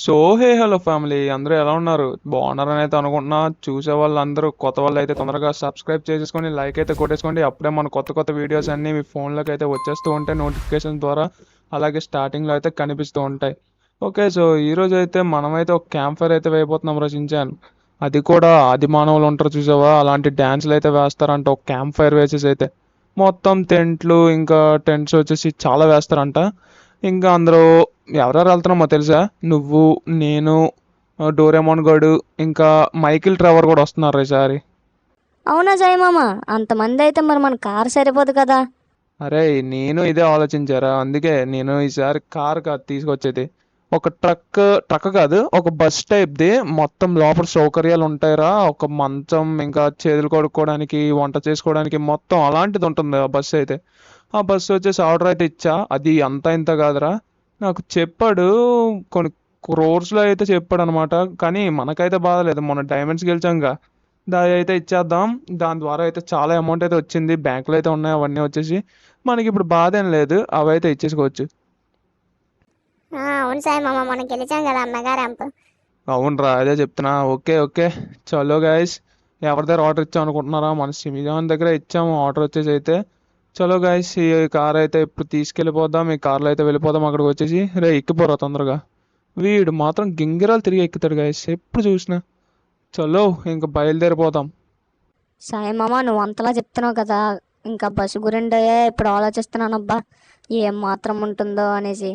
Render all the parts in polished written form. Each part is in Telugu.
సో హే హలో ఫ్యామిలీ అందరూ ఎలా ఉన్నారు? బాగున్నారని అయితే అనుకుంటున్నా. చూసే వాళ్ళందరూ కొత్త వాళ్ళు అయితే తొందరగా సబ్స్క్రైబ్ చేసేసుకొని లైక్ అయితే కొట్టేసుకోండి. అప్పుడే మన కొత్త కొత్త వీడియోస్ అన్నీ మీ ఫోన్లోకి అయితే వచ్చేస్తూ ఉంటాయి నోటిఫికేషన్ ద్వారా. అలాగే స్టార్టింగ్లో అయితే కనిపిస్తూ ఉంటాయి. ఓకే, సో ఈరోజు అయితే మనమైతే ఒక క్యాంప్ ఫైర్ అయితే వేయబోతున్నాం రచించాను. అది కూడా ఆది మానవులు ఉంటారు చూసావా, అలాంటి డ్యాన్స్లు అయితే వేస్తారంట ఒక క్యాంప్ ఫైర్ వేసేసి అయితే. మొత్తం టెంట్లు ఇంకా టెంట్స్ వచ్చేసి చాలా వేస్తారంట. ఇంకా అందరూ ఎవరెవరు వెళ్తున్నామో తెలుసా? నువ్వు, నేను, డోరేమోన్ గడు, ఇంకా మైకిల్ ట్రెవర్ కూడా వస్తున్నారు ఈసారి. అవునా సాయి మామ, అంతమంది అయితే మరి మన కార్ సరిపోదు కదా. అరే, నేను ఇదే ఆలోచించారా, అందుకే నేను ఈసారి కార్ కాదు తీసుకొచ్చేది. ఒక ట్రక్ కాదు, ఒక బస్ టైప్ది. మొత్తం లోపల సౌకర్యాలు ఉంటాయిరా, ఒక మంచం, ఇంకా చేతులు కడుక్కోవడానికి, వంట చేసుకోవడానికి మొత్తం అలాంటిది ఉంటుంది ఆ బస్సు అయితే. ఆ బస్సు వచ్చేసి ఆర్డర్ అయితే ఇచ్చా. అది అంత ఇంత కాదురా, నాకు చెప్పాడు. కొన్ని క్రోర్స్లో అయితే చెప్పాడు అనమాట. కానీ మనకైతే బాధలేదు, మొన్న డైమండ్స్ గెలిచాంగా, దాని అయితే ఇచ్చేద్దాం. దాని ద్వారా అయితే చాలా అమౌంట్ అయితే వచ్చింది, బ్యాంకులో అయితే ఉన్నాయి అవన్నీ వచ్చేసి. మనకి ఇప్పుడు బాధ ఏం లేదు, అవి అయితే ఇచ్చేసుకోవచ్చు. అవును సాయి మామ, మనం గెలిచాం కదా మెగా ర్యాంప్. అవునరా, అదే చెప్తున్నా. ఓకే ఓకే, చలో గైస్. ఎవరి దగ్గర ఆర్డర్ ఇచ్చాం అనుకుంటున్నారా? మన సిమిజాన్ దగ్గర ఇచ్చాము ఆర్డర్ వచ్చేసి అయితే. చలో గైస్, ఈ కార్ అయితే ఇప్పుడు తీసుకెళ్ళిపోదాం. ఈ కార్లో అయితే వెళ్ళిపోదాం అక్కడికి వచ్చేసి. రే ఎక్కిపోరా తొందరగా. వీడు మాత్రం గింగిరాలు తిరిగి ఎక్కుతాడు గైస్ ఎప్పుడు చూసినా. చలో ఇంక బయలుదేరిపోదాం. సాయి మామ, నువ్వు అంతలా చెప్తున్నావు కదా, ఇంకా బస్సు గురిండే ఇప్పుడు ఆలోచిస్తున్నానబ్బా, ఏం మాత్రం ఉంటుందో అనేసి.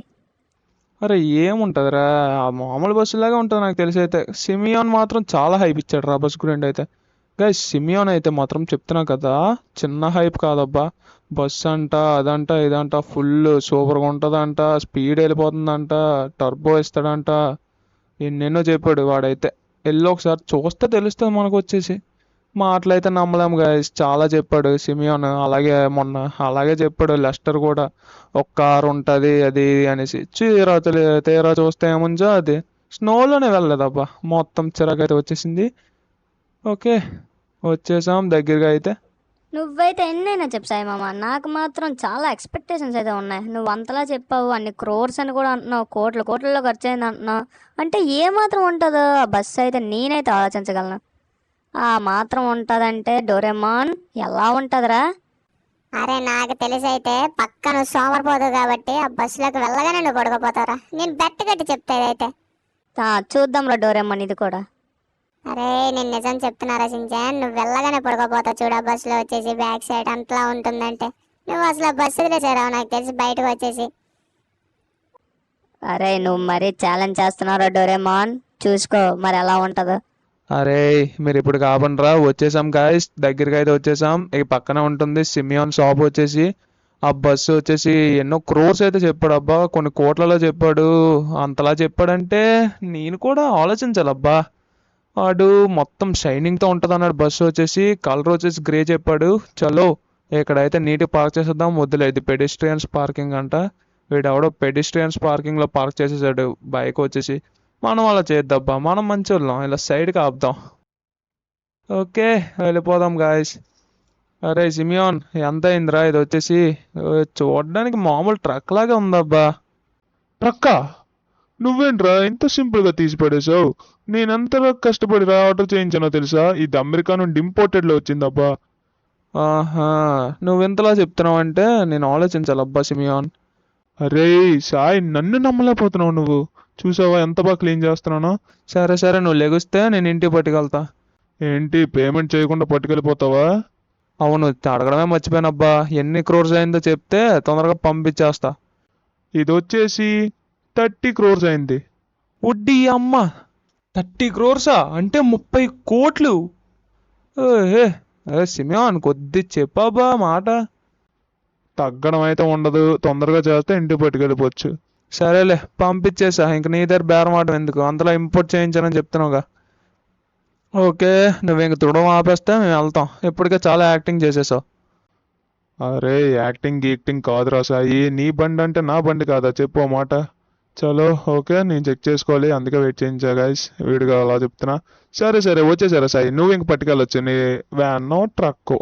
అరే ఏముంటుందిరా, ఆ మామూలు బస్సులాగా ఉంటుంది నాకు తెలిసి అయితే. సిమియాన్ మాత్రం చాలా హైప్ ఇచ్చాడు రా బస్ గురించి అయితే. గైస్, సిమియాన్ అయితే మాత్రం చెప్తున్నా కదా, చిన్న హైప్ కాదబ్బా. బస్ అంట, అదంట, ఇదంట, ఫుల్ సూపర్గా ఉంటుందంట, స్పీడ్ వెళ్ళిపోతుందంట, టర్బో ఇస్తాడంట, ఎన్నెన్నో చెప్పాడు వాడైతే. వెళ్ళి ఒకసారి చూస్తే తెలుస్తుంది మనకు వచ్చేసి. మాటలైతే నమ్మలేము గైస్, చాలా చెప్పాడు సిమియోన్. అలాగే మొన్న అలాగే చెప్పాడు లెస్టర్ కూడా, ఒక కారు ఉంటుంది అది ఇది అనేసి. తీరా చూస్తే ఏముంజా అది స్నోలోనే వెళ్ళలేదబ్బా, మొత్తం చిరాకైతే వచ్చేసింది. ఓకే, వచ్చేసాం దగ్గరగా అయితే. నువ్వైతే ఎన్నైనా చెప్పు సాయి మామ, నాకు మాత్రం చాలా ఎక్స్పెక్టేషన్స్ అయితే ఉన్నాయి. నువ్వు అంతలా చెప్పావు, అన్ని క్రోర్స్ అని కూడా అంటున్నావు, కోట్ల కోట్లలో ఖర్చు అయింది అంటున్నావు. అంటే ఏ మాత్రం ఉంటుందో ఆ బస్సు అయితే నేనైతే ఆలోచించగలను. ఆ మాత్రం ఉంటుందంటే డోరేమాన్ ఎలా ఉంటుందిరా? అరే నాకు తెలిసి అయితే పక్క నువ్వు సోమరిపోదు కాబట్టి ఆ బస్సులోకి వెళ్ళగానే నువ్వు పడుకోపోతావురా. నేను బెట్ కట్టి చెప్తా ఇదైతే. చూద్దాంరా డోరేమాన్ ఇది కూడా. అరే నేను నిజం చెప్తున్నారా సించాన్, నువ్వు వెళ్ళగానే పడుకోపోతావు చూడు. ఆ బస్సులో వచ్చేసి బ్యాక్ సైడ్ అంతలా ఉంటుందంటే నువ్వు అసలు ఆ బస్సు చేరావు నాకు తెలిసి బయటకు వచ్చేసి. అరే నువ్వు మరీ ఛాలెంజ్ చేస్తున్నావురా డోరేమాన్, చూసుకో మరి ఎలా ఉంటుందో. అరే మీరు ఇప్పుడు కాబండ్రా, వచ్చేసాం గాయస్, దగ్గరికి అయితే వచ్చేసాం. ఈ పక్కన ఉంటుంది సిమియోన్ షాప్ వచ్చేసి. ఆ బస్సు వచ్చేసి ఎన్నో క్రోర్స్ అయితే చెప్పాడు అబ్బా, కొన్ని కోట్లలో చెప్పాడు. అంతలా చెప్పాడంటే నేను కూడా ఆలోచించాలబ్బా. వాడు మొత్తం షైనింగ్తో ఉంటుంది అన్నాడు. బస్సు వచ్చేసి కలర్ వచ్చేసి గ్రే చెప్పాడు. చలో ఇక్కడైతే నీట్గా పార్క్ చేసేద్దాం. వద్దులే, ఇది పెడిస్ట్రియన్స్ పార్కింగ్ అంట. వీడెవడో పెడిస్ట్రియన్స్ పార్కింగ్లో పార్క్ చేసేసాడు బైక్ వచ్చేసి. మనం అలా చేద్దాబ్బా, మనం మంచి వాళ్ళం, ఇలా సైడ్కి ఆపుదాం. ఓకే, వెళ్ళిపోదాం గాయస్. అరే సిమియోన్, ఎంత అయిందిరా ఇది వచ్చేసి? చూడడానికి మామూలు ట్రక్ లాగా ఉందబ్బా. ట్రక్కా? నువ్వేంట్రా ఇంత సింపుల్ గా తీసి పడేసావు? నేనెంతగా కష్టపడి ఆర్డర్ చేయించానో తెలుసా? ఇది అమెరికా నుండి ఇంపోర్టెడ్ లో వచ్చిందబ్బా. ఆహా, నువ్వు ఇంతలా చెప్తున్నావు అంటే నేను ఆలోచించాలబ్బా సిమియోన్. అరే సాయి, నన్ను నమ్మలేకపోతున్నావు నువ్వు. చూసావా ఎంత బాగా క్లీన్ చేస్తున్నానో? సరే సరే, నువ్వు లెగుస్తే నేను ఇంటికి పట్టుకెళ్తా. ఏంటి పేమెంట్ చేయకుండా పట్టుకెళ్ళిపోతావా? అవును, అడగడమే మర్చిపోయానబ్బా. ఎన్ని క్రోర్స్ అయిందో చెప్తే తొందరగా పంపించేస్తా. ఇది వచ్చేసి 30 crores అయింది. వడ్డీ అమ్మ, 30 క్రోర్సా? అంటే 30 కోట్లు. ఏ సిమియోన్, కొద్ది చెప్పాబా మాట. తగ్గడం అయితే ఉండదు, తొందరగా చేస్తే ఇంటికి పట్టుకెళ్ళిపోవచ్చు. సరేలే, పంపించేసా. ఇంక నీ దగ్గర బేరం ఆడడం ఎందుకు, అంతలా ఇంపోర్ట్ చేయించానని చెప్తున్నావుగా. ఓకే, నువ్వు ఇంక తుడవం ఆపేస్తే మేము వెళ్తాం. ఇప్పటికే చాలా యాక్టింగ్ చేసేసావు. అరే యాక్టింగ్ గీక్టింగ్ కాదురా సాయి, నీ బండి అంటే నా బండి కాదా చెప్పు ఓ మాట. చలో ఓకే, నేను చెక్ చేసుకోవాలి అందుకే వెయిట్ చేయించా గైస్. వీడిగా అలా చెప్తున్నా. సరే సరే వచ్చేసారా సాయి, నువ్వు ఇంక పట్టుకెళ్ళొచ్చు నీ వ్యాన్నో ట్రక్కో.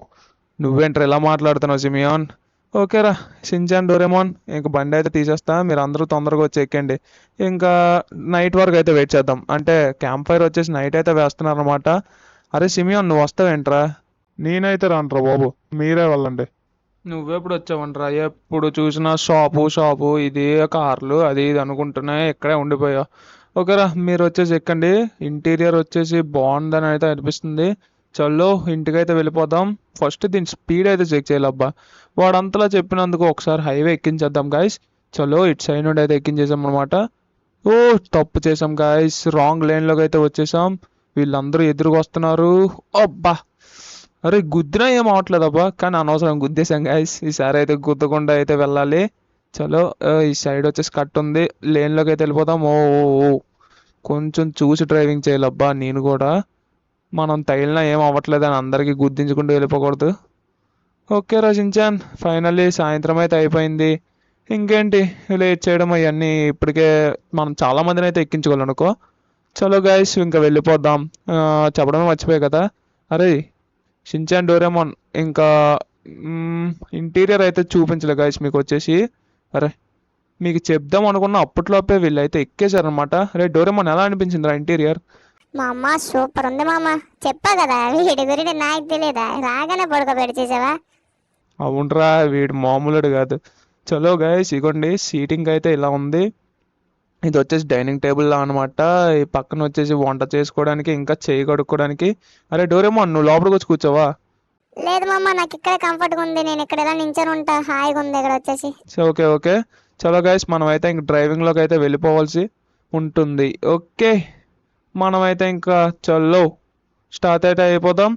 నువ్వేంట్రా ఇలా మాట్లాడుతున్నావు సిమియోన్? ఓకేరా షించాన్ డోరేమోన్ ఇంక బండి అయితే తీసేస్తా, మీరు అందరూ తొందరగా వచ్చి ఎక్కండి. ఇంకా నైట్ వరకు అయితే వెయిట్ చేద్దాం, అంటే క్యాంప్ ఫైర్ వచ్చేసి నైట్ అయితే వేస్తున్నారు అనమాట. అరే సిమియోన్ నువ్వు వస్తావేంట్రా? నేనైతే రానురా బాబు, మీరే వెళ్ళండి. నువ్వెప్పుడు వచ్చావంట్రా? ఎప్పుడు చూసినా షాపు షాపు, ఇది కార్లు అది ఇది అనుకుంటూనే ఇక్కడే ఉండిపోయావు. ఓకేరా మీరు వచ్చేసి ఎక్కండి. ఇంటీరియర్ వచ్చేసి బాగుందని అయితే అనిపిస్తుంది. చలో ఇంటికైతే వెళ్ళిపోదాం. ఫస్ట్ దీని స్పీడ్ అయితే చెక్ చేయాలబ్బా. వాడంతలా చెప్పినందుకు ఒకసారి హైవే ఎక్కించేద్దాం గాయస్. చలో ఇటు సైడ్ నుండి అయితే ఎక్కించేసాం అనమాట. ఓ తప్పు చేసాం గాయస్, రాంగ్ లైన్లోకి అయితే వచ్చేసాం. వీళ్ళందరూ ఎదురుగా వస్తున్నారు. అబ్బా అరే గుద్దినా ఏం అవట్లేదు అబ్బా, కానీ అనవసరం గుద్దేశాం గాయస్. ఈసారి అయితే గుద్దకుండా అయితే వెళ్ళాలి. చలో ఈ సైడ్ వచ్చేసి కట్ ఉంది, లేన్లోకి అయితే వెళ్ళిపోదాం. ఓ ఓ, ఓ. కొంచెం చూసి డ్రైవింగ్ చేయాలబ్బా నేను కూడా. మనం తగిలినా ఏం అవ్వట్లేదు అని అందరికీ గుద్దించుకుంటూ వెళ్ళిపోకూడదు. ఓకే రచించాన్, ఫైనల్లీ సాయంత్రం అయితే అయిపోయింది. ఇంకేంటి లేట్ చేయడం అవన్నీ, ఇప్పటికే మనం చాలా మందిని అయితే ఎక్కించుకోవాలి అనుకో. చలో గైస్ ఇంకా వెళ్ళిపోదాం. చెప్పడమే మర్చిపోయాయి కదా. అరే షించాన్ డోరేమోన్ ఇంకా ఇంటీరియర్ అయితే చూపించలే గైస్ మీకు వచ్చేసి. అరే మీకు చెప్దాం అనుకున్న అప్పట్లోపే వీళ్ళు అయితే ఎక్కేశారనమాట. రే డోరేమోన్ ఎలా అనిపించిందిరా ఇంటీరియర్? మా అమ్మ సూపర్ ఉంది మామ. చెప్పా కదా వీడి గురించి నాకు తెలియదా, రాగానే పడుకోబెట్టి చేసావా. అవునరా వీడు మామూలుడు కాదు. చలో గైస్ ఇగోండి సీటింగ్ అయితే ఇలా ఉంది. ఇది వచ్చేసి డైనింగ్ టేబుల్ లా అనమాట. ఈ పక్కన వచ్చేసి వంట చేసుకోవడానికి ఇంకా చేయి కడుక్కోవడానికి. అరే డోరేమోన్ నువ్వు లోపలికి వచ్చి కూర్చోవా? లేదు మామ, నాకు ఇక్కడే కంఫర్ట్గా ఉంది, నేను ఇక్కడ ఎలా నించొని ఉంటా, హాయిగా ఉంది ఇక్కడ వచ్చేసి. సో ఓకే ఓకే చలో గైస్ మనం అయితే ఇంక డ్రైవింగ్లోకి అయితే వెళ్ళిపోవాల్సి ఉంటుంది. ఓకే మనమైతే ఇంకా చలో స్టార్ట్ అయితే అయిపోదాం.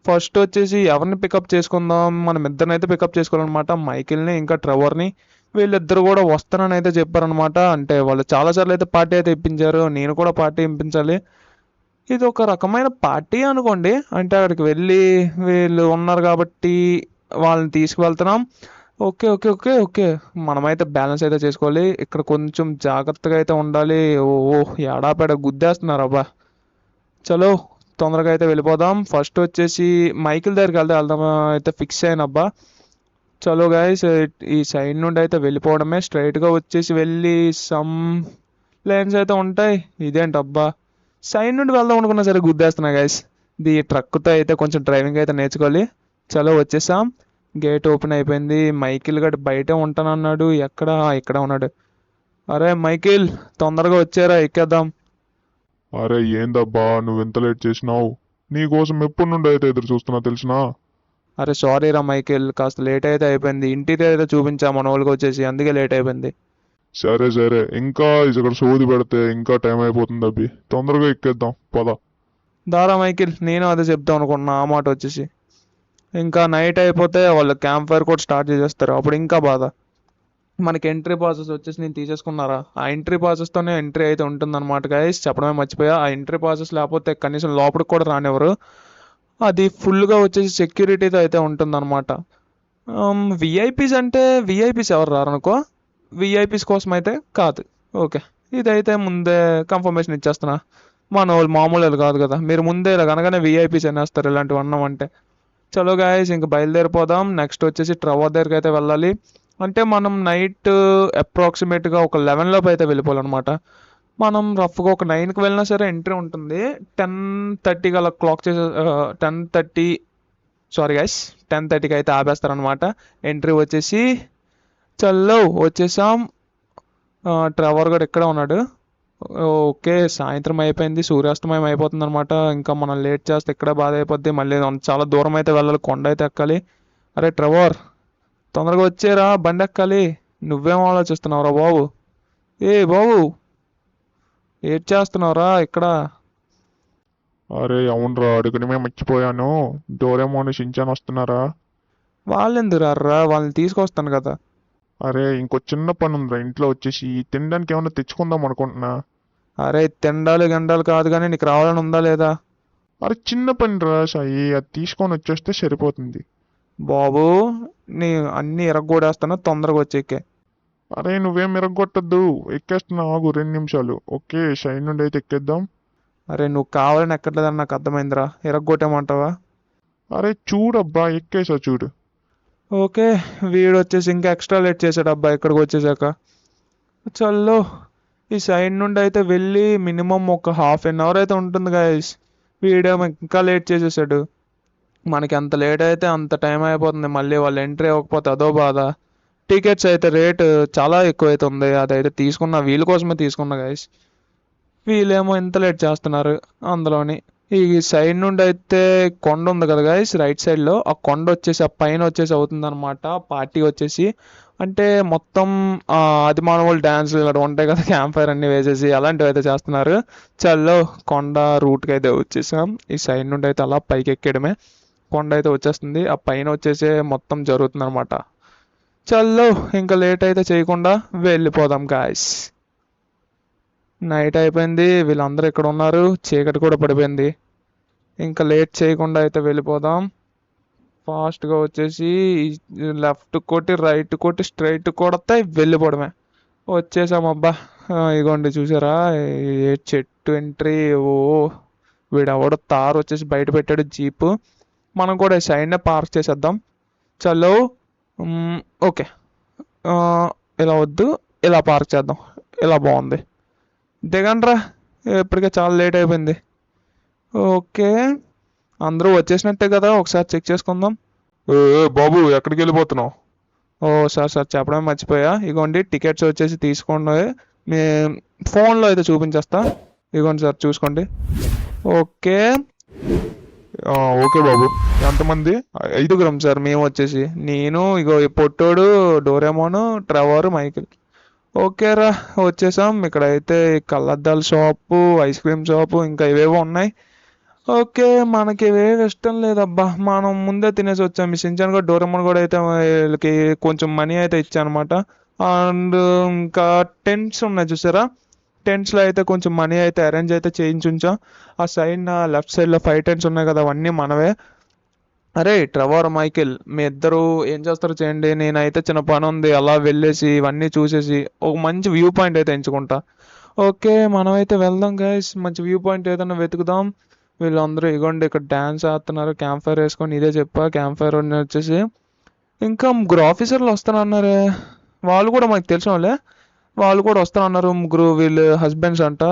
ఫస్ట్ వచ్చేసి ఎవరిని పికప్ చేసుకుందాం? మనం ఇద్దరిని అయితే పికప్ చేసుకోవాలన్నమాట, మైకిల్ని ఇంకా ట్రెవర్ని. వీళ్ళిద్దరు కూడా వస్తానని అయితే చెప్పారనమాట. అంటే వాళ్ళు చాలాసార్లు అయితే పార్టీ అయితే ఇప్పించారు, నేను కూడా పార్టీ ఇప్పించాలి. ఇది ఒక రకమైన పార్టీ అనుకోండి, అంటే అక్కడికి వెళ్ళి వీళ్ళు ఉన్నారు కాబట్టి వాళ్ళని తీసుకువెళ్తున్నాం. ఓకే ఓకే ఓకే ఓకే మనమైతే బ్యాలెన్స్ అయితే చేసుకోవాలి, ఇక్కడ కొంచెం జాగ్రత్తగా అయితే ఉండాలి. ఓ ఓ, ఏడాపేడ గుద్దేస్తున్నారు అబ్బా. చలో తొందరగా అయితే వెళ్ళిపోదాం. ఫస్ట్ వచ్చేసి మైకిల్ దగ్గరికి వెళ్దాం అయితే ఫిక్స్ అయినబ్బా. చలో గాయస్ ఈ సైడ్ నుండి అయితే వెళ్ళిపోవడమే, స్ట్రైట్గా వచ్చేసి వెళ్ళి సమ్ లేన్స్ అయితే ఉంటాయి. ఇదేంటబ్బా సైడ్ నుండి వెళ్దాం అనుకున్నా సరే గుద్దేస్తున్నా గాయస్. ఇది ట్రక్తో అయితే కొంచెం డ్రైవింగ్ అయితే నేర్చుకోవాలి. చలో వచ్చేసాం, గేట్ ఓపెన్ అయిపోయింది. మైకిల్ గడు బయటే ఉంటానన్నాడు, ఎక్కడ ఇక్కడ ఉన్నాడు. అరే మైకిల్ తొందరగా వచ్చారా, ఎక్కేద్దాం. అరే ఏందబ్బా నువ్వు ఎంత లేట్ చేసినావు? నీకోసం ఎప్పటి నుండి అయితే ఎదురు చూస్తున్నా తెలిసినా. అరే సారీ రా మైకిల్, కాస్త లేట్ అయితే అయిపోయింది. ఇంటీరియర్ అయితే చూపించా మన వాళ్ళకి వచ్చేసి, అందుకే లేట్ అయిపోయింది. సరే సరే, ఇంకా ఇక్కడ సోది పెడితే ఇంకా టైం అయిపోతుంది అబ్బి, తొందరగా ఎక్కేద్దాం పద. దారా మైకిల్, నేను అదే చెప్తాం అనుకున్నా ఆ మాట వచ్చేసి. ఇంకా నైట్ అయిపోతే వాళ్ళు క్యాంప్ ఫైర్ కూడా స్టార్ట్ చేసేస్తారు, అప్పుడు ఇంకా బాధ. మనకి ఎంట్రీ పాసెస్ వచ్చేసి నేను తీసేసుకున్నారా, ఆ ఎంట్రీ పాసెస్తోనే ఎంట్రీ అయితే ఉంటుందన్నమాట గైస్. చెప్పడమే మర్చిపోయా, ఆ ఎంట్రీ పాసెస్ లేకపోతే కనీసం లోపలికి కూడా రానివ్వరు. అది ఫుల్గా వచ్చేసి సెక్యూరిటీతో అయితే ఉంటుందన్నమాట. విఐపీస్ అంటే విఐపీస్ ఎవరు రారనుకో, విఐపీస్ కోసం అయితే కాదు. ఓకే ఇదైతే ముందే కన్ఫర్మేషన్ ఇచ్చేస్తున్నా, మన వాళ్ళు మామూలు వాళ్ళు కాదు కదా, మీరు ముందే ఇలా కనుకనే విఐపీస్ అనేస్తారు ఇలాంటివి అన్నాం అంటే. చలో గాయస్ ఇంక బయలుదేరిపోదాం. నెక్స్ట్ వచ్చేసి ట్రవర్ దగ్గరికి అయితే వెళ్ళాలి. అంటే మనం నైట్ అప్రాక్సిమేట్గా ఒక 11 లోపు అయితే వెళ్ళిపోవాలన్నమాట. మనం రఫ్గా ఒక 9కి వెళ్ళినా సరే ఎంట్రీ ఉంటుంది. 10:30 అలా క్లాక్ చేసే 10:30 సారీ గైస్ 10:30కి అయితే ఆపేస్తారనమాట ఎంట్రీ వచ్చేసి. చల్లో వచ్చేసాం. ట్రెవర్ కూడా ఎక్కడ ఉన్నాడు? ఓకే సాయంత్రం అయిపోయింది, సూర్యాస్తమయం అయిపోతుంది అనమాట. ఇంకా మనం లేట్ చేస్తే ఇక్కడే బాధ అయిపోద్ది, మళ్ళీ చాలా దూరం అయితే వెళ్ళాలి, కొండ అయితే ఎక్కాలి. అరే ట్రెవర్ తొందరగా వచ్చేరా, బండి ఎక్కాలి. నువ్వేం ఆలోచిస్తున్నావురా బాబు? ఏ బాబు ఏం చేస్తున్నావురా ఇక్కడ? అరే అవునరా, అడుగునమే మర్చిపోయాను, డోరేమోన్ షించాన్ వస్తున్నారా? వాళ్ళు ఎందుకు రారా, వాళ్ళని తీసుకొస్తాను కదా. అరే ఇంకో చిన్న పని ఉందిరా ఇంట్లో, వచ్చేసి తినడానికి ఏమైనా తెచ్చుకుందాం అనుకుంటున్నా. అరే తిండాలు గండాలు కాదు కానీ నీకు రావాలని ఉందా లేదా? అరే చిన్న పని రా సాయి, అది తీసుకొని వచ్చేస్తే సరిపోతుంది. బాబు నీ అన్నీ ఇరగ్గొడేస్తాను, తొందరగా వచ్చేకే. అరే నువ్వేం ఎరగొట్టద్దు, ఎక్కేస్తున్నా ఆగు 2 నిమిషాలు. ఓకే సైడ్ నుండి అయితే ఎక్కేద్దాం. అరే నువ్వు కావాలని ఎక్కట్లేదని నాకు అర్థమైందిరా, ఇరగ్గొట్టేమంటావా? అరే చూడబ్బా ఎక్కేసా చూడు. ఓకే, వీడు వచ్చేసి ఇంకా ఎక్స్ట్రా లేట్ చేశాడు అబ్బా ఇక్కడికి వచ్చేసాక. చల్లో, ఈ సైడ్ నుండి అయితే వెళ్ళి మినిమం ఒక హాఫ్ అన్ అవర్ అయితే ఉంటుంది గాయస్. వీడేమో ఇంకా లేట్ చేసేసాడు. మనకి ఎంత లేట్ అయితే అంత టైం అయిపోతుంది, మళ్ళీ వాళ్ళు ఎంట్రీ అవ్వకపోతే అదో బాధ. టికెట్స్ అయితే రేటు చాలా ఎక్కువ అవుతుంది, అదైతే తీసుకున్న వీళ్ళ కోసమే తీసుకున్నా గైస్. వీళ్ళేమో ఇంత లేట్ చేస్తున్నారు అందులోని. ఈ సైడ్ నుండి అయితే కొండ ఉంది కదా గైస్, రైట్ సైడ్లో ఆ కొండ వచ్చేసి ఆ పైన వచ్చేసి అవుతుంది అనమాట పార్టీ వచ్చేసి. అంటే మొత్తం అది మానవాళ్ళు డ్యాన్స్లు ఇలా ఉంటాయి కదా, క్యాంప్ ఫైర్ అన్ని వేసేసి అలాంటివి అయితే చేస్తున్నారు. చల్లో, కొండ రూట్కి అయితే వచ్చేసాం. ఈ సైడ్ నుండి అయితే అలా పైకి ఎక్కడమే, కొండ అయితే వచ్చేస్తుంది, ఆ పైన వచ్చేసే మొత్తం జరుగుతుంది అనమాట. చల్లో, ఇంకా లేట్ అయితే చేయకుండా వెళ్ళిపోదాం గాయస్. నైట్ అయిపోయింది, వీళ్ళందరూ ఇక్కడ ఉన్నారు, చీకటి కూడా పడిపోయింది. ఇంకా లేట్ చేయకుండా అయితే వెళ్ళిపోదాం. ఫాస్ట్గా వచ్చేసి లెఫ్ట్ కొట్టి రైట్ కొట్టి స్ట్రైట్ కొడితే వెళ్ళిపోవడమే. వచ్చేసాం అబ్బా. ఇగోండి చూసారా, ఏ చెట్టు ఎంట్రీ. ఓ, వీడెవడో తారు వచ్చేసి బయట పెట్టాడు జీపు. మనం కూడా ఈ సైడ్నే పార్క్ చేసేద్దాం. చలో, ఓకే, ఇలా వద్దు, ఇలా పార్క్ చేద్దాం, ఇలా బాగుంది. దిగండ్రా, ఇప్పటికే చాలా లేట్ అయిపోయింది. ఓకే, అందరూ వచ్చేసినట్టే కదా, ఒకసారి చెక్ చేసుకుందాం. బాబు ఎక్కడికి వెళ్ళిపోతున్నావు? ఓ సార్ చెప్పడమే మర్చిపోయా. ఇగోండి టికెట్స్ వచ్చేసి తీసుకోండి, మీ ఫోన్లో అయితే చూపించేస్తా. ఇగోండి సార్ చూసుకోండి. ఓకే, ఓకే బాబు. ఎంతమంది? ఐదుగురం సార్ మేము వచ్చేసి. నేను, ఇగో ఈ పొట్టోడు, డోరేమోను, ట్రెవర్, మైకిల్. ఓకే రా, వచ్చేసాం. ఇక్కడ అయితే కళ్ళద్దాల షాపు, ఐస్ క్రీమ్ షాపు, ఇంకా ఇవేవో ఉన్నాయి. ఓకే, మనకి ఇవేవి ఇష్టం లేదబ్బా, మనం ముందే తినేసి వచ్చాం. ఈ షించాన్ కూడా డోరేమోన్ కూడా అయితే వీళ్ళకి కొంచెం మనీ అయితే ఇచ్చానమాట. అండ్ ఇంకా టెంట్స్ ఉన్నాయి చూసారా, టెంట్స్లో అయితే కొంచెం మనీ అయితే అరేంజ్ అయితే చేయించుంచాం. ఆ సైడ్ లెఫ్ట్ సైడ్లో 5 టెంట్స్ ఉన్నాయి కదా, అవన్నీ మనవే. అరే ట్రెవర్, మైకిల్, మీ ఇద్దరు ఏం చేస్తారో చేయండి, నేనైతే చిన్న పని ఉంది, అలా వెళ్ళేసి ఇవన్నీ చూసేసి ఒక మంచి వ్యూ పాయింట్ అయితే ఎంచుకుంటా. ఓకే, మనమైతే వెళ్దాం గైస్, మంచి వ్యూ పాయింట్ ఏదైనా వెతుకుదాం. వీళ్ళందరూ ఇగోండి ఇక్కడ డ్యాన్స్ ఆడుతున్నారు, క్యాంప్ ఫైర్ వేసుకొని. ఇదే చెప్పా, క్యాంప్ ఫైర్ వచ్చేసి. ఇంకా ముగ్గురు ఆఫీసర్లు వస్తానన్నారే, వాళ్ళు కూడా మనకు తెలిసిన వాళ్ళే, వాళ్ళు కూడా వస్తానన్నారు. ముగ్గురు వీళ్ళు హస్బెండ్స్ అంట.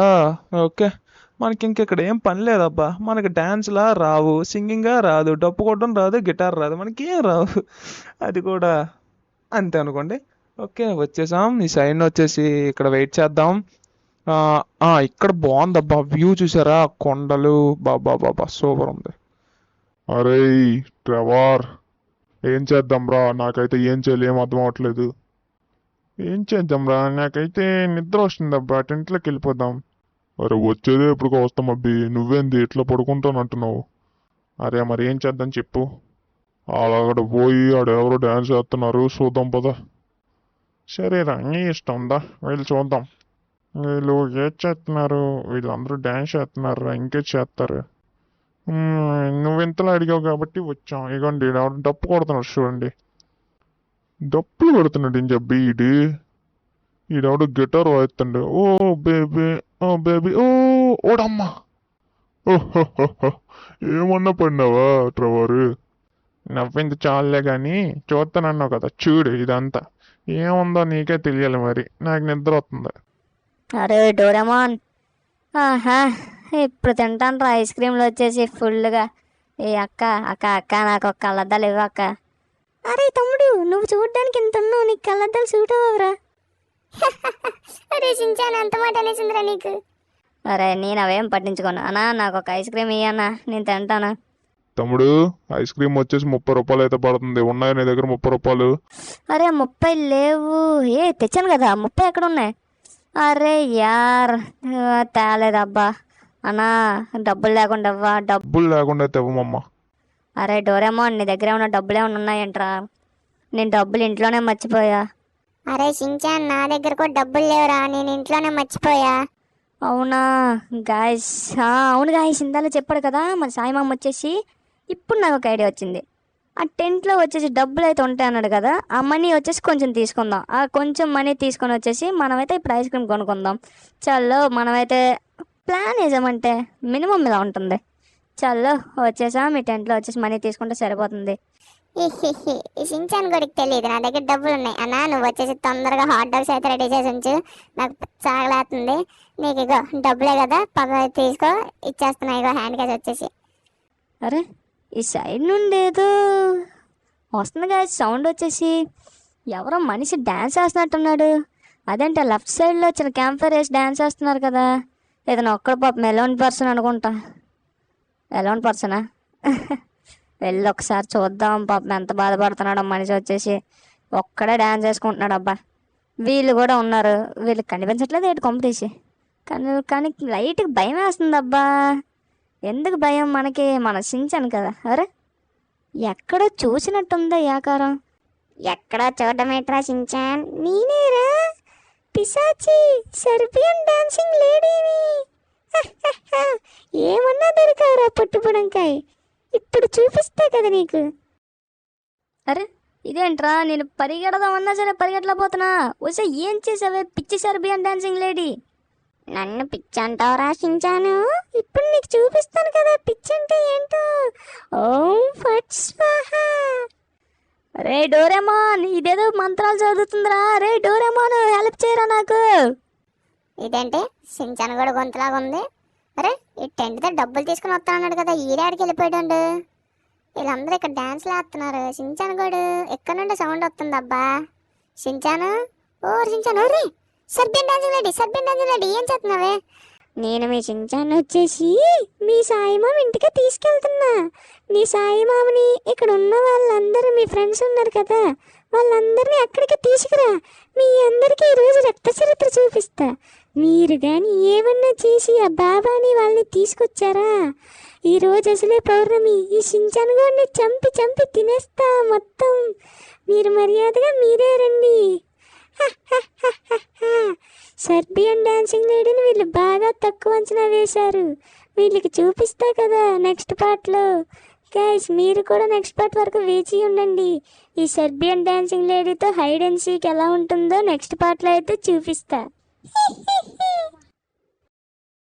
ఓకే, మనకి ఇంకెక్కడ ఏం పని లేదబ్బా, మనకి డ్యాన్స్లా రావు, సింగింగ్గా రాదు, డప్పు కొట్టడం రాదు, గిటార్ రాదు, మనకి ఏం రావు. అది కూడా అంతే అనుకోండి. ఓకే, వచ్చేసాం. ఈ సైడ్ వచ్చేసి ఇక్కడ వెయిట్ చేద్దాం. ఇక్కడ బాగుందబ్బా వ్యూ, చూసారా కొండలు, బాబా బాబా సూపర్ ఉంది. అరే ట్రెవర్, ఏం చేద్దాం రా? నాకైతే ఏం చేయాలి ఏం అర్థం అవట్లేదు. ఏం చేద్దాం రా, నాకైతే నిద్ర వస్తుందబ్బా, టెంట్లోకి వెళ్ళిపోదాం. అరే వచ్చేదే ఎప్పుడు వస్తాం అబ్బి, నువ్వేంది ఇట్లా పడుకుంటాను అంటున్నావు? అరే మరి ఏం చేద్దాం చెప్పు. అక్కడ పోయి ఆడెవరో డ్యాన్స్ చేస్తున్నారు, చూద్దాం పదా. సరేరా, నీ ఇష్టం దా, వెళ్ళి చూద్దాం. వీళ్ళు ఏం చేస్తున్నారు? వీళ్ళందరూ డ్యాన్స్ చేస్తున్నారు, ఇంకే చేస్తారు. నువ్వు ఇంతలో అడిగావు కాబట్టి వచ్చాం. ఇగోండి ఈడెవడు డప్పు కొడుతున్నాడు చూడండి, డప్పులు కొడుతున్నాడు ఏం చెప్పి ఈడెవడు గిటార్ వాయిస్తుండే. ఓ బేబీ, ఓ బేబీ, ఓడమ్మా, ఓహో, ఏమన్నా పడినావా ట్రెవరు? నవ్వింది చాలే కానీ చూస్తానన్నావు కదా, చూడు ఇదంతా ఏముందో నీకే తెలియాలి, మరి నాకు నిద్ర వస్తుంది. అరే డోరేమోన్, ఆహా, ఇప్పుడు తింటాను రా ఐస్ క్రీమ్లు వచ్చేసి ఫుల్గా. ఏ అక్క అక్క అక్క, నాకు ఒక కళ్ళద్దాలు ఇవ్వు అక్క. అరే తమ్ముడు, నువ్వు చూడడానికి ఇంత ఉన్నావు, నీకు కళ్ళద్దాలు సూట్ అవ్వరా? అరే షించాన్, అంత మాట అనేసిందిరా నీకు? అరే నేను అవేం పట్టించుకోను అన్నా, నాకు ఒక ఐస్ క్రీమ్ ఇయ్యన్నా, నేను తింటాను. తమ్ముడు, ఐస్ క్రీమ్ వచ్చేసి 30 రూపాయలు అయితే పడుతుంది. ఉన్నాయి నీ దగ్గర 30 రూపాయలు? అరే 30 లేవు. తెచ్చాను కదా, 30 ఎక్కడ ఉన్నాయి? అరే యార్, తేలేదబ్బా. అన్నా డబ్బులు లేకుండా ఇవ్వా, డబ్బులు లేకుండా అయితే ఇవ్వమమ్మా. అరే డోరేమోన్, నీ దగ్గర ఏమన్నా డబ్బులు ఏమన్నా ఉన్నాయంట్రా? నేను డబ్బులు ఇంట్లోనే మర్చిపోయా. అరే షించాన్, నా దగ్గర కూడా డబ్బులు లేవురా, నేను ఇంట్లోనే మర్చిపోయా. అవునా గాయస్? అవును గాయస్, ఇందాలో చెప్పాడు కదా మన సాయి మామ వచ్చేసి. ఇప్పుడు నాకు ఒక ఐడియా వచ్చింది. ఆ టెంట్లో వచ్చేసి డబ్బులు అయితే ఉంటాయి అన్నాడు కదా, ఆ మనీ వచ్చేసి కొంచెం తీసుకుందాం. ఆ కొంచెం మనీ తీసుకొని వచ్చేసి మనమైతే ఇప్పుడు ఐస్ క్రీమ్ కొనుక్కుందాం. చల్లో, మనమైతే ప్లాన్ వేసామంటే మినిమం ఇలా ఉంటుంది. చల్లో వచ్చేసాం, మీ టెంట్లో వచ్చేసి మనీ తీసుకుంటే సరిపోతుంది. హిహిహి. ఈ షించాన్ గడికి తెలియదు నా దగ్గర డబ్బులు ఉన్నాయి. అన్నా నువ్వు వచ్చేసి తొందరగా హాట్ డాగ్స్ అయితే రెడీ చేసి ఉంచు, నాకు చాగలేస్తుంది. నీకు ఇగో డబ్బులే కదా, పద తీసుకో, ఇచ్చేస్తున్నా ఇగో హ్యాండ్ క్యాష్ వచ్చేసి. అరే ఈ సైడ్ నుండి ఏదో వస్తుంది కదా సౌండ్ వచ్చేసి, ఎవరో మనిషి డ్యాన్స్ వేస్తున్నట్టున్నాడు. అదేంటే లెఫ్ట్ సైడ్లో వచ్చిన క్యాంప్ ఫైర్ వేసి డ్యాన్స్ వేస్తున్నారు కదా, ఏదైనా ఒక్కడ పాపం ఎలోన్ పర్సన్ అనుకుంటా. ఎలోన్ పర్సనా? వెళ్ళి ఒకసారి చూద్దాం పాపం ఎంత బాధపడుతున్నాడో మనిషి వచ్చేసి. ఒక్కడే డ్యాన్స్ వేసుకుంటున్నాడు అబ్బా. వీళ్ళు కూడా ఉన్నారు, వీళ్ళు కనిపించట్లేదు ఏంటి కొంప తీసి. కానీ లైట్కి భయం వేస్తుంది అబ్బా. ఎందుకు భయం మనకి, మన షించాన్ కదా. అరే ఎక్కడో చూసినట్టుందా ఈ ఆకారం. ఎక్కడో చూడమేట్రా షించాన్? నేనేరా పిశాచి సర్బియన్ డాన్సింగ్ లేడీని. ఏమన్నా దొరికారా పుట్టుపుడంకాయ, ఇప్పుడు చూపిస్తా కదా నీకు. అరే ఇదేంట్రా, నేను పరిగెడదామన్నా సరే పరిగెట్టలేకపోతున్నా. వచ్చే ఏం చేసావే పిచ్చి సర్బియన్ డాన్సింగ్ లేడీ? నన్ను పిచ్చి అంటావురా షించాను? ఇప్పుడు నీకు చూపిస్తాను కదా పిచ్చి అంటే ఏంటో. ఓం ఫట్ స్వాహా. రే డోరేమాన్, ఇదేదో మంత్రాలు చదువుతుందిరా. రే డోరేమాన్ హెల్ప్ చేయరా నాకు. ఇదేంటి షించాన్ కూడా గొంతులాగా ఉంది? అరే ఈ టెంట్తో డబ్బులు తీసుకుని వస్తానన్నాడు కదా, ఈడాడికి వెళ్ళిపోయాడు. వీళ్ళందరూ ఇక్కడ డ్యాన్స్లు వేస్తున్నారు. షించాన్ గడు ఎక్కడ నుండి సౌండ్ వస్తుంది అబ్బా. షించాను, ఓ షించాను, రే సర్బియన్ డాన్సింగ్ లేడీ, సర్బియన్ డాన్సింగ్ లేడీ, ఏం చేస్తున్నావే? నేను మీ షించాన్ వచ్చేసి మీ సాయిమామ ఇంటికి తీసుకెళ్తున్నా. నీ సాయిమామని ఇక్కడ ఉన్న వాళ్ళందరూ మీ ఫ్రెండ్స్ ఉన్నారు కదా, వాళ్ళందరినీ అక్కడికి తీసుకురా. మీ అందరికీ ఈరోజు రక్త చరిత్ర చూపిస్తా. మీరు కానీ ఏమన్నా చేసి ఆ బాబాని వాళ్ళని తీసుకొచ్చారా, ఈరోజు అసలే పౌర్ణమి. ఈ షించాన్ గోడిని చంపి చంపి తినేస్తా మొత్తం. మీరు మర్యాదగా మీరే రండి. సర్బియన్ డాన్సింగ్ లేడీని వీళ్ళు బాగా తక్కువ అంచనా వేశారు. వీళ్ళకి చూపిస్తా కదా నెక్స్ట్ పార్ట్లో. గైస్ మీరు కూడా నెక్స్ట్ పార్ట్ వరకు వేచి ఉండండి. ఈ సర్బియన్ డాన్సింగ్ లేడీతో హైడ్ అండ్ సీక్ ఎలా ఉంటుందో నెక్స్ట్ పార్ట్లో అయితే చూపిస్తా.